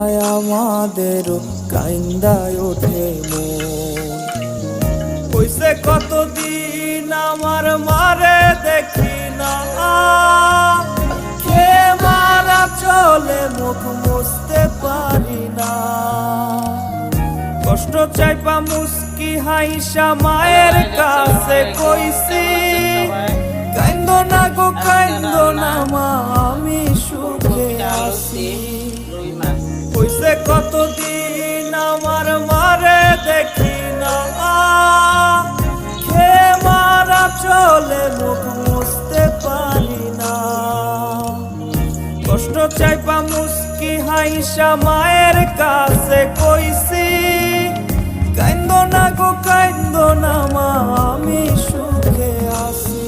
আমাদের কাইন্দায় ওঠে কইছে কতদিন আমার মারে দেখি না কে মারা চলে মুখ মুছতে পারি না কষ্ট চাইপা মুস্কি হাইসা মায়ের কাছে কইছি কাইন্দো না গো কাইন্দো না মা আমি সুখে আছি কইছে কতদিন আমার মারে দেখি না খে মারা চলে মুখ মুছতে পারি না কষ্ট চাইপা মুস্কি হাইসা মায়ের কাছে কইছি কাইন্দো না গো কাইন্দো না মা আমি সুখে আছি